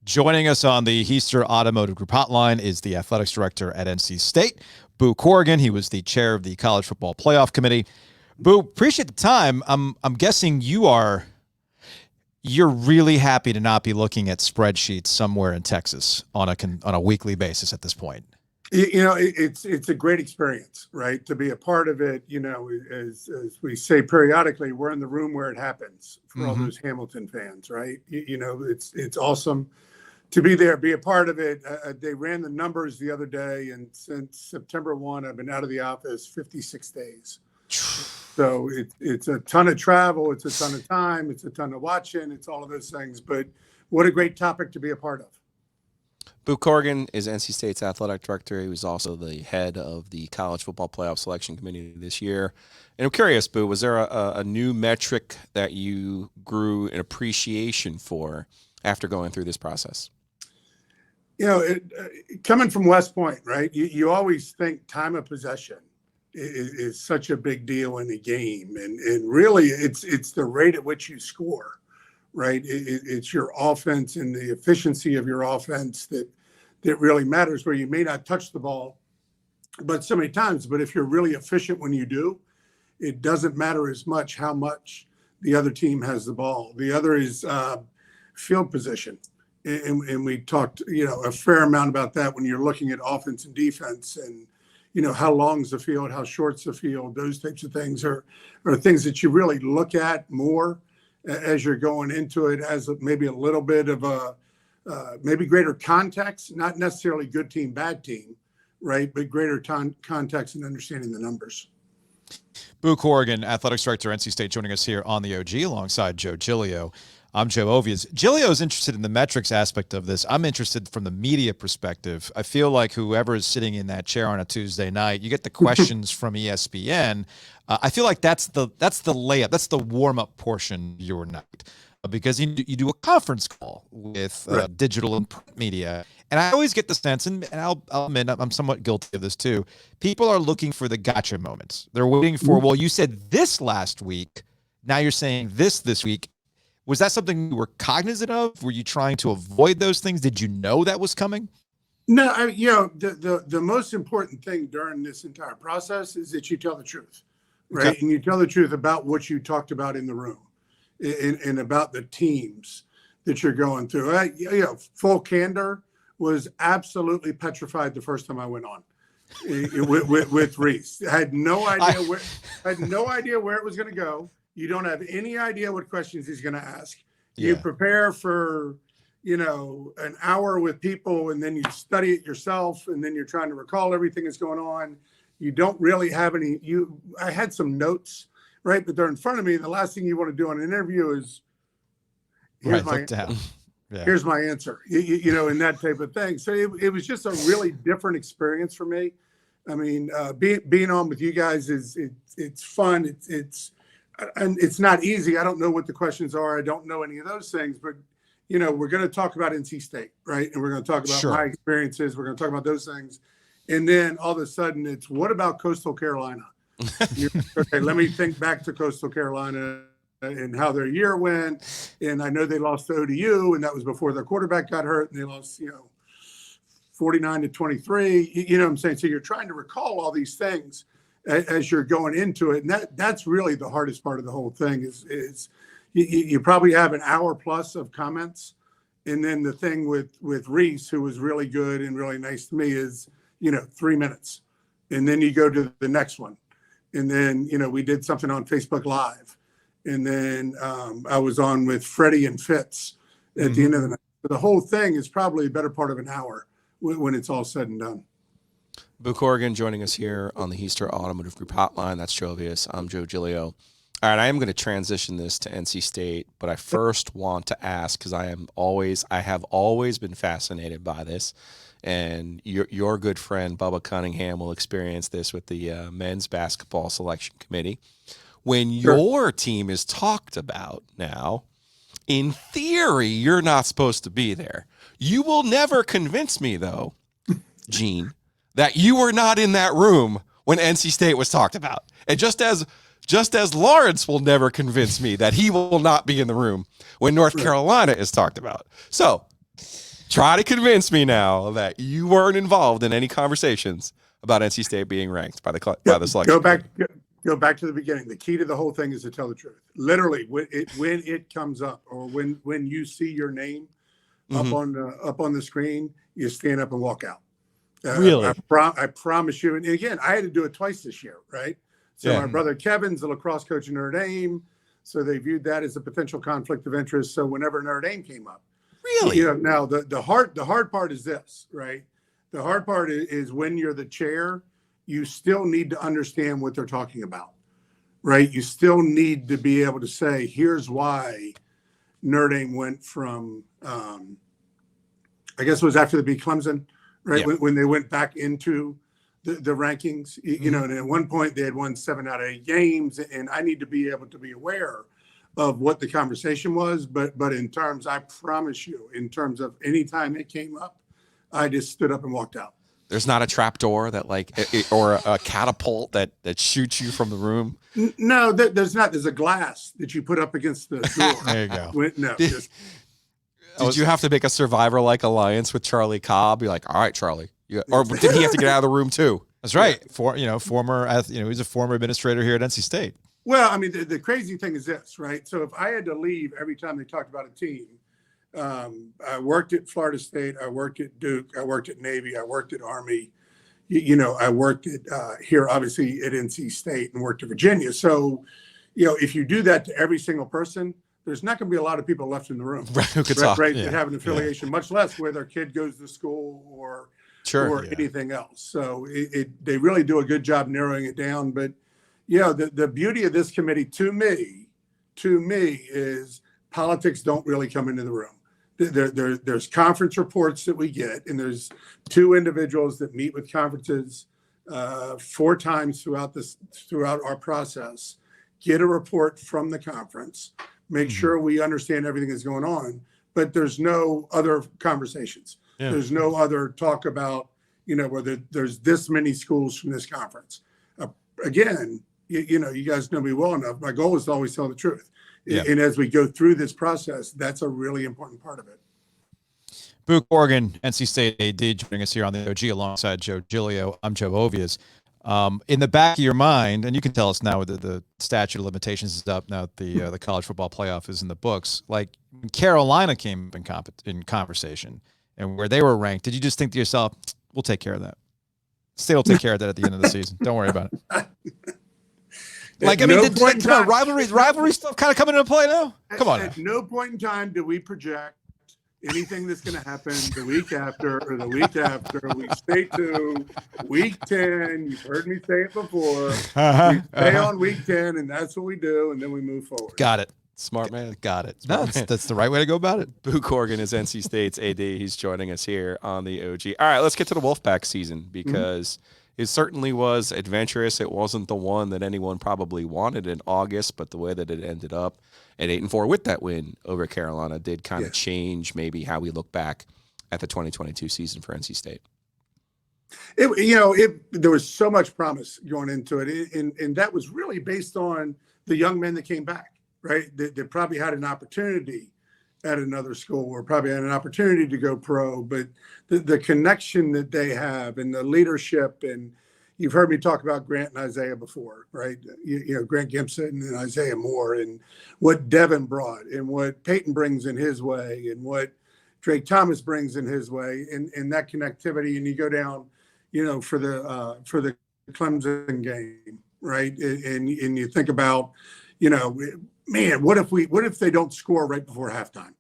Joining us on the Heister Automotive Group hotline is the athletics director at NC State, Boo Corrigan. He was the chair of the College Football Playoff Committee. Boo, appreciate the time. I'm guessing you're really happy to not be looking at spreadsheets somewhere in Texas on a weekly basis at this point. It's a great experience, right? To be a part of it. As we say periodically, we're in the room where it happens for all those Hamilton fans, right? It's awesome to be there, be a part of it. They ran the numbers the other day, and since September 1, I've been out of the office 56 days. So it's a ton of travel, it's a ton of time, it's a ton of watching, it's all of those things. But what a great topic to be a part of. Boo Corrigan is NC State's athletic director. He was also the head of the College Football Playoff Selection Committee this year. And I'm curious, Boo, was there a new metric that you grew an appreciation for after going through this process? Coming from West Point, right, you always think time of possession is such a big deal in a game. And really, it's the rate at which you score. Right. It's your offense and the efficiency of your offense that really matters, where you may not touch the ball, but so many times. But if you're really efficient when you do, it doesn't matter as much how much the other team has the ball. The other is field position. And we talked, a fair amount about that when you're looking at offense and defense, and, how long's the field, how short's the field. Those types of things are things that you really look at more as you're going into it, as maybe a little bit of a maybe greater context, not necessarily good team, bad team, right? But greater context and understanding the numbers. Boo Corrigan, athletics director, NC State, joining us here on the OG alongside Joe Giglio. I'm Joe Ovias. Giglio's interested in the metrics aspect of this. I'm interested from the media perspective. I feel like whoever is sitting in that chair on a Tuesday night, you get the questions from ESPN. I feel like that's the layup. That's the warm-up portion of your night, because you do a conference call with digital and print media. And I always get the sense, and I'll admit I'm somewhat guilty of this too, people are looking for the gotcha moments. They're waiting for, well, you said this last week, now you're saying this week. Was that something you were cognizant of? Were you trying to avoid those things? Did you know that was coming? No, the most important thing during this entire process is that you tell the truth, right? Okay. And you tell the truth about what you talked about in the room and about the teams that you're going through. Full candor, was absolutely petrified the first time I went on with Reese. I had no idea where it was going to go. You don't have any idea what questions he's going to ask. You prepare for, an hour with people, and then you study it yourself, and then you're trying to recall everything that's going on. You don't really have any. I had some notes, right, but they're in front of me. The last thing you want to do on an interview is here's my answer, and that type of thing. So it was just a really different experience for me. I mean, being on with you guys it's fun. And it's not easy. I don't know what the questions are. I don't know any of those things, but we're going to talk about NC State, right? And we're going to talk about my experiences. We're going to talk about those things. And then all of a sudden it's, what about Coastal Carolina? Okay, let me think back to Coastal Carolina and how their year went. And I know they lost to ODU, and that was before their quarterback got hurt, and they lost, 49-23. You know what I'm saying? So you're trying to recall all these things as you're going into it. And that's really the hardest part of the whole thing is you probably have an hour plus of comments. And then the thing with Reese, who was really good and really nice to me, is, 3 minutes. And then you go to the next one. And then, we did something on Facebook Live. And then I was on with Freddie and Fitz at the end of the night. But the whole thing is probably a better part of an hour when it's all said and done. Boo Corrigan joining us here on the Heister Automotive Group hotline. That's Joe Ovias. I'm Joe Giglio. All right, I am going to transition this to NC State, but I first want to ask, because I have always been fascinated by this, and your good friend Bubba Cunningham will experience this with the men's basketball selection committee. When your team is talked about now, in theory, you're not supposed to be there. You will never convince me, though, Gene, that you were not in that room when NC State was talked about. And just as Lawrence will never convince me that he will not be in the room when North Carolina is talked about. So Try to convince me now that you weren't involved in any conversations about NC State being ranked by the selection. Go back to the beginning. The key to the whole thing is to tell the truth. Literally, when it comes up, or when you see your name up on the screen, you stand up and walk out. Really? I promise you. And again, I had to do it twice this year, right? So my brother Kevin's the lacrosse coach in Notre Dame, so they viewed that as a potential conflict of interest. So whenever Notre Dame came up, Really? Now the hard part is this, right? The hard part is when you're the chair, you still need to understand what they're talking about, right? You still need to be able to say, here's why Notre Dame went from, I guess it was after the beat Clemson, right? Yeah. When they went back into the rankings, you know, and at one point they had won 7 out of 8 games, and I need to be able to be aware of what the conversation was. But in terms, I promise you, in terms of any time it came up, I just stood up and walked out. There's not a trap door that or a catapult that shoots you from the room. No, there's not. There's a glass that you put up against the door. There you go. Did you have to make a Survivor-like alliance with Charlie Cobb? You're like, all right, Charlie. Or did he have to get out of the room too? That's right. He's a former administrator here at NC State. Well, I mean, the crazy thing is this, right? So if I had to leave every time they talked about a team, I worked at Florida State, I worked at Duke, I worked at Navy, I worked at Army, I worked at here, obviously at NC State, and worked at Virginia. So, if you do that to every single person, there's not going to be a lot of people left in the room, right? Who could talk, that have an affiliation, much less where their kid goes to school or anything else. So they really do a good job narrowing it down. But the beauty of this committee to me is politics don't really come into the room. There's conference reports that we get, and there's 2 individuals that meet with conferences 4 times throughout our process, get a report from the conference, make sure we understand everything that's going on, but there's no other conversations. Yeah. There's no other talk about, whether there's this many schools from this conference. Again, you guys know me well enough. My goal is to always tell the truth. Yeah. And as we go through this process, that's a really important part of it. Boo Corrigan, NC State AD, joining us here on the OG alongside Joe Giglio. I'm Joe Ovias. In the back of your mind, and you can tell us now that the statute of limitations is up now, the college football playoff is in the books. Like when Carolina came in conversation and where they were ranked, did you just think to yourself, we'll take care of that? State will take care of that at the end of the season. Don't worry about it. Rivalry stuff kind of coming into play now? Come on. At no point in time do we project anything that's going to happen the week after or the week after. We stay to week 10. You've heard me say it before. We stay on week 10, and that's what we do, and then we move forward. Got it. Smart man. Got it. That's the right way to go about it. Boo Corrigan is NC State's AD. He's joining us here on the OG. All right, let's get to the Wolfpack season because it certainly was adventurous. It wasn't the one that anyone probably wanted in August, but the way that it ended up at 8-4 with that win over Carolina did kind of change maybe how we look back at the 2022 season for NC State. There was so much promise going into it, and that was really based on the young men that came back, right? They probably had an opportunity at another school or probably had an opportunity to go pro, but the connection that they have and the leadership, and you've heard me talk about Grant and Isaiah before, right? Grant Gibson and Isaiah Moore, and what Devin brought and what Peyton brings in his way and what Drake Thomas brings in his way, and that connectivity. And you go down, for the Clemson game, right? And you think about, man, what if they don't score right before halftime,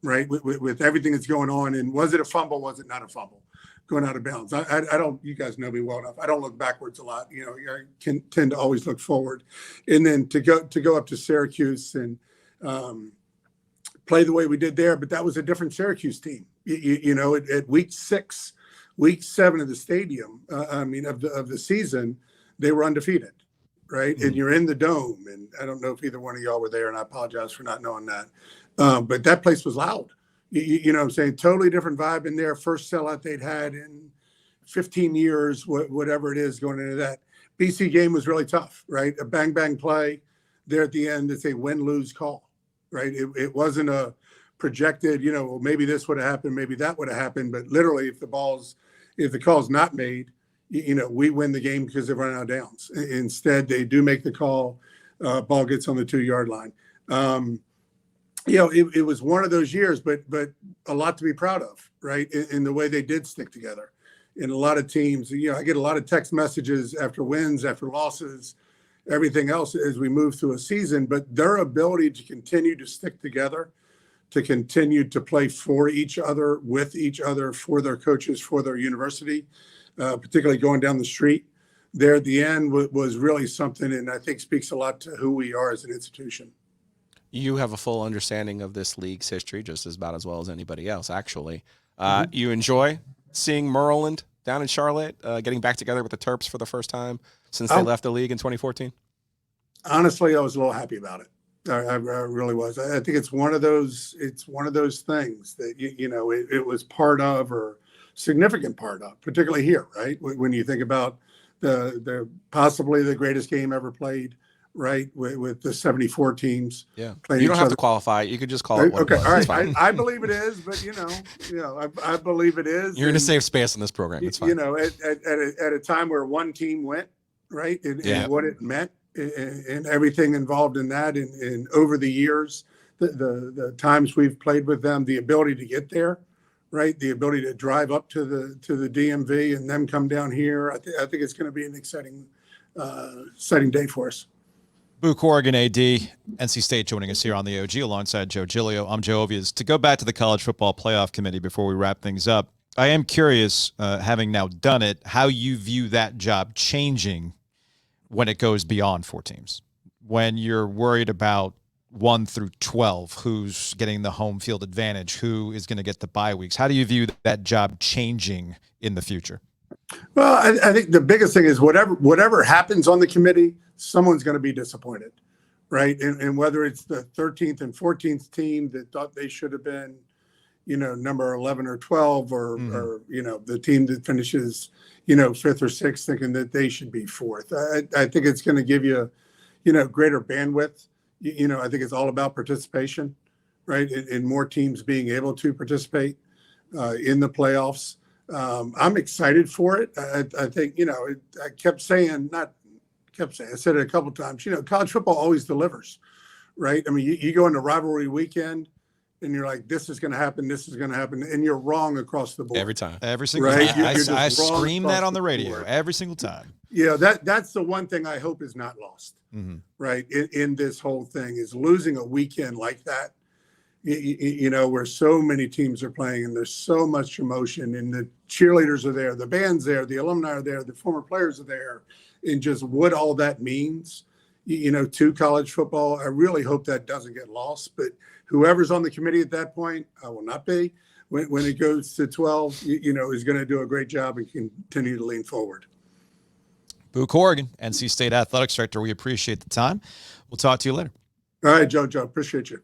right? With everything that's going on, and was it a fumble? Was it not a fumble? Going out of bounds. I don't. You guys know me well enough. I don't look backwards a lot. I can tend to always look forward, and then to go up to Syracuse and play the way we did there. But that was a different Syracuse team. At week 6, week 7 of the stadium. Of the season, they were undefeated. Right. And you're in the dome. And I don't know if either one of y'all were there, and I apologize for not knowing that. But that place was loud. You know what I'm saying? Totally different vibe in there. First sellout they'd had in 15 years, whatever it is going into that. BC game was really tough, right? A bang, bang play there at the end. It's a win-lose call, right? It wasn't a projected, well, maybe this would have happened, maybe that would have happened. But literally, if the call's not made, we win the game because they've run out of downs. Instead, they do make the call. Ball gets on the 2-yard line. It was one of those years, but a lot to be proud of, right? In the way they did stick together. In a lot of teams, I get a lot of text messages after wins, after losses, everything else as we move through a season, but their ability to continue to stick together, to continue to play for each other, with each other, for their coaches, for their university, particularly going down the street there at the end was really something, and I think speaks a lot to who we are as an institution. You have a full understanding of this league's history just about as well as anybody else, actually. Mm-hmm. You enjoy seeing Maryland down in Charlotte, getting back together with the Terps for the first time since they left the league in 2014? Honestly, I was a little happy about it. I really was. I think it's one of those things that, it was part of, or significant part of, particularly here, right? When you think about the possibly the greatest game ever played, right? With the 74 teams. Yeah. You don't have to qualify. You could just call it what okay. it was. All It's right. fine. I believe it is, but I believe it is. You're in a safe space in this program. It's fine. At a time where one team went, right? And what it meant and everything involved in that. And over the years, the times we've played with them, the ability to get there, right? The ability to drive up to the DMV and then come down here. I think it's going to be an exciting day for us. Boo Corrigan, AD, NC State, joining us here on the OG alongside Joe Giglio. I'm Joe Ovies. To go back to the College Football Playoff Committee before we wrap things up, I am curious, having now done it, how you view that job changing when it goes beyond 4 teams. When you're worried about 1 through 12, who's getting the home field advantage, who is going to get the bye weeks. How do you view that job changing in the future? Well, I think the biggest thing is whatever happens on the committee, someone's going to be disappointed, right? And whether it's the 13th and 14th team that thought they should have been, number 11 or 12, or the team that finishes, 5th or 6th thinking that they should be 4th. I think it's going to give you, greater bandwidth. I think it's all about participation, right? And more teams being able to participate in the playoffs. I'm excited for it. I think, I said it a couple of times, college football always delivers, right? I mean, you go into rivalry weekend and you're like, this is going to happen, and you're wrong across the board. Every time. Every single Right? time. You're I just wrong scream that across on the radio board. every single time. Yeah, that's the one thing I hope is not lost, right? In this whole thing is losing a weekend like that, where so many teams are playing and there's so much emotion, and the cheerleaders are there, the band's there, the alumni are there, the former players are there, and just what all that means, to college football. I really hope that doesn't get lost, but whoever's on the committee at that point, I will not be, when it goes to 12, is going to do a great job and continue to lean forward. Boo Corrigan, NC State Athletics Director, we appreciate the time. We'll talk to you later. All right, Joe, appreciate you.